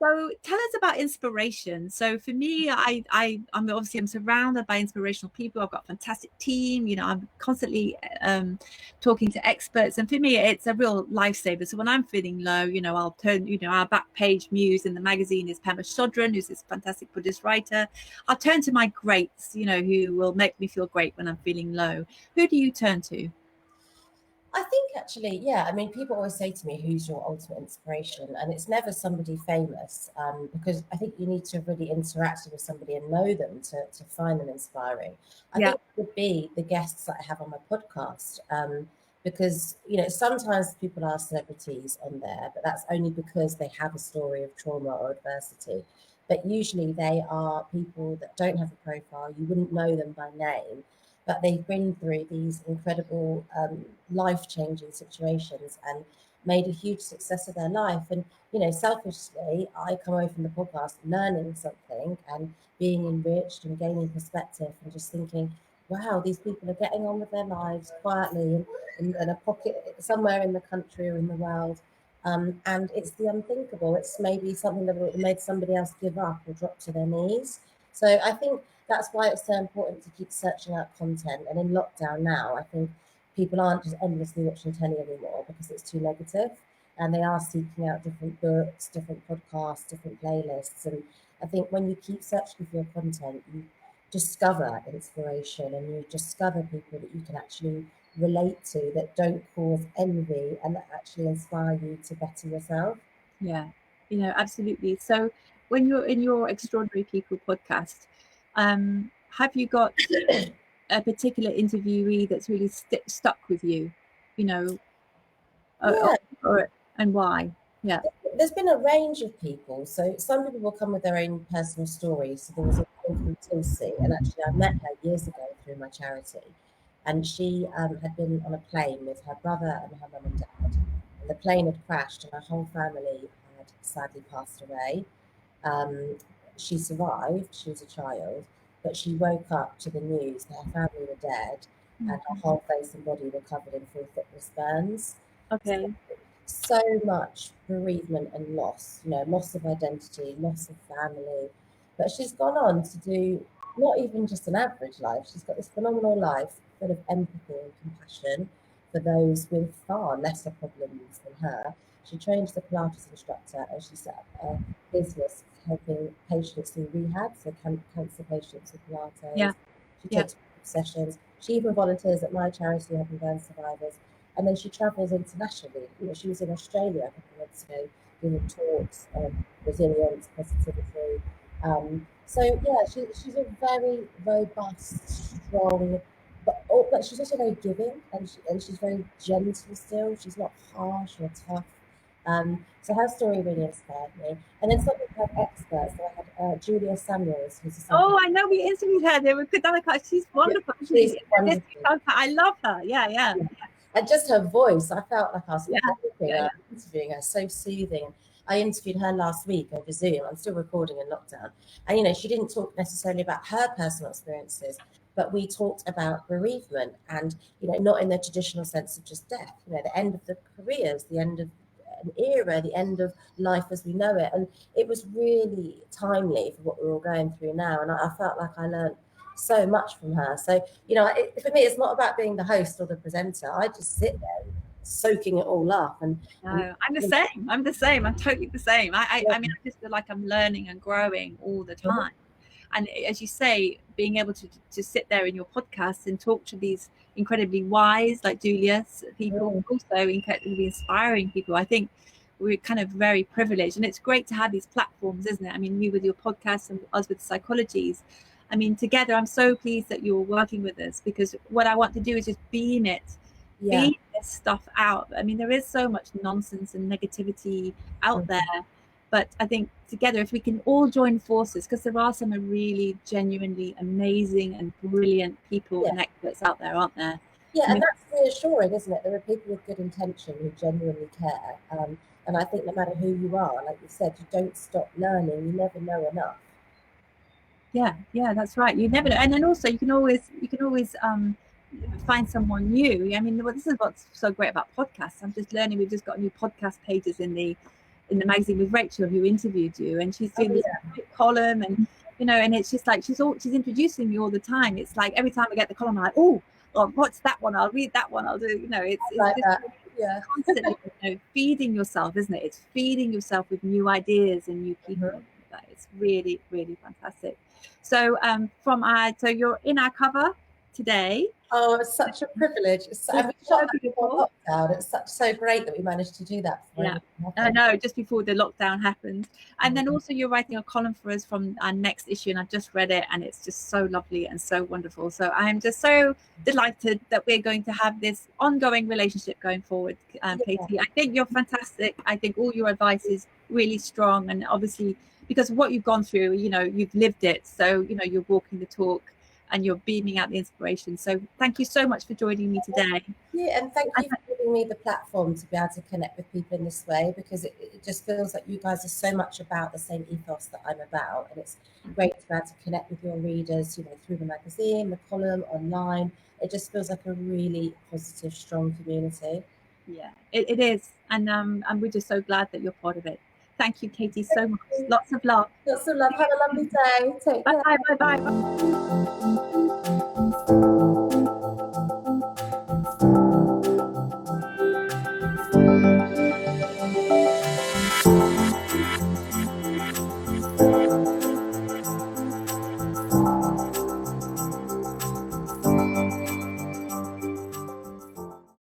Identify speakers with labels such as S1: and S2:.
S1: So tell us about inspiration. So for me, I'm surrounded by inspirational people. I've got a fantastic team. I'm constantly talking to experts, and for me, it's a real lifesaver. So when I'm feeling low, I'll turn, our back page muse in the magazine is Pema Chodron, who's this fantastic Buddhist writer. I'll turn to my greats, who will make me feel great when I'm feeling low. Who do you turn to?
S2: I think actually, yeah. I mean, people always say to me, "Who's your ultimate inspiration?" And it's never somebody famous, because I think you need to really interact with somebody and know them to find them inspiring. I think it would be the guests that I have on my podcast, because sometimes people are celebrities on there, but that's only because they have a story of trauma or adversity. But usually they are people that don't have a profile. You wouldn't know them by name, but they've been through these incredible life-changing situations and made a huge success of their life. And selfishly, I come away from the podcast learning something and being enriched and gaining perspective and just thinking, wow, these people are getting on with their lives quietly in a pocket somewhere in the country or in the world. And it's the unthinkable. It's maybe something that would have made somebody else give up or drop to their knees. So I think that's why it's so important to keep searching out content. And in lockdown now, I think people aren't just endlessly watching telly anymore because it's too negative, and they are seeking out different books, different podcasts, different playlists. And I think when you keep searching for your content, you discover inspiration and you discover people that you can actually relate to, that don't cause envy and that actually inspire you to better yourself.
S1: Yeah, absolutely. So when you're in your Extraordinary People podcast, have you got a particular interviewee that's really stuck with you,
S2: Yeah.
S1: and why? Yeah.
S2: There's been a range of people. So some people will come with their own personal stories. So there was a woman called Tulsi, and actually I met her years ago through my charity. And she had been on a plane with her brother and her mum and dad. And the plane had crashed and her whole family had sadly passed away. She survived, she was a child, but she woke up to the news that her family were dead and her whole face and body were covered in full thickness burns.
S1: Okay.
S2: So much bereavement and loss, loss of identity, loss of family. But she's gone on to do not even just an average life. She's got this phenomenal life full of empathy and compassion for those with far lesser problems than her. She trained as a Pilates instructor and she set up a business helping patients through rehab, so cancer patients with Pilates.
S1: Yeah.
S2: She takes sessions. She even volunteers at my charity helping burn survivors. And then she travels internationally. She was in Australia a couple of months ago giving talks on resilience, positivity. So yeah, she's a very robust, strong, but she's also very giving, and she's very gentle still. She's not harsh or tough. So her story really inspired me. And then some of her experts. So I had Julia Samuels, who's a
S1: I know, we interviewed her. They were good. She's wonderful.
S2: She's wonderful.
S1: I love her. Yeah.
S2: And just her voice, I felt like I was interviewing her, so soothing. I interviewed her last week over Zoom. I'm still recording in lockdown. And, she didn't talk necessarily about her personal experiences, but we talked about bereavement and, not in the traditional sense of just death, the end of the careers, the end of an era, the end of life as we know it. And it was really timely for what we're all going through now. And I felt like I learned so much from her. So, for me, it's not about being the host or the presenter. I just sit there soaking it all up. And
S1: I'm the same. I'm totally the same. I mean, I just feel like I'm learning and growing all the time. And as you say, being able to sit there in your podcast and talk to these incredibly wise, like Julia's people, also incredibly inspiring people, I think we're kind of very privileged. And it's great to have these platforms, isn't it? I mean, you with your podcast and us with Psychologies. I mean, together, I'm so pleased that you're working with us, because what I want to do is just beam this stuff out. I mean, there is so much nonsense and negativity out there. But I think together, if we can all join forces, because there are some really genuinely amazing and brilliant people and experts out there, aren't there?
S2: Yeah, and that's reassuring, isn't it? There are people with good intention who genuinely care. And I think no matter who you are, like you said, you don't stop learning. You never know enough.
S1: Yeah, that's right. You never know. And then also you can always find someone new. I mean, this is what's so great about podcasts. I'm just learning. We've just got new podcast pages in the in the magazine with Rachel, who interviewed you, and she's doing this column, and and it's just like she's introducing me all the time. It's like every time I get the column, I'm like, oh, what's that one? I'll read that one. I'll do. It's
S2: like
S1: just
S2: that. Yeah.
S1: constantly feeding yourself, isn't it? It's feeding yourself with new ideas and new people. It's really, really fantastic. So so you're in our cover today.
S2: Oh, it's such a privilege. And we shot that before lockdown. It's so great that we managed to do that.
S1: I know, just before the lockdown happened. And then also you're writing a column for us from our next issue, and I've just read it, and it's just so lovely and so wonderful. So I'm just so delighted that we're going to have this ongoing relationship going forward, Katie. I think you're fantastic. I think all your advice is really strong, and obviously because of what you've gone through, you've lived it. So, you're walking the talk, and you're beaming out the inspiration. So thank you so much for joining me today.
S2: Yeah, and thank you for giving me the platform to be able to connect with people in this way, because it just feels like you guys are so much about the same ethos that I'm about, and it's great to be able to connect with your readers, through the magazine, the column, online. It just feels like a really positive, strong community.
S1: Yeah, it is, and we're just so glad that you're part of it. Thank you, Katie, so much. Lots of love.
S2: Lots of love. Have a lovely day. Take care.
S1: Bye.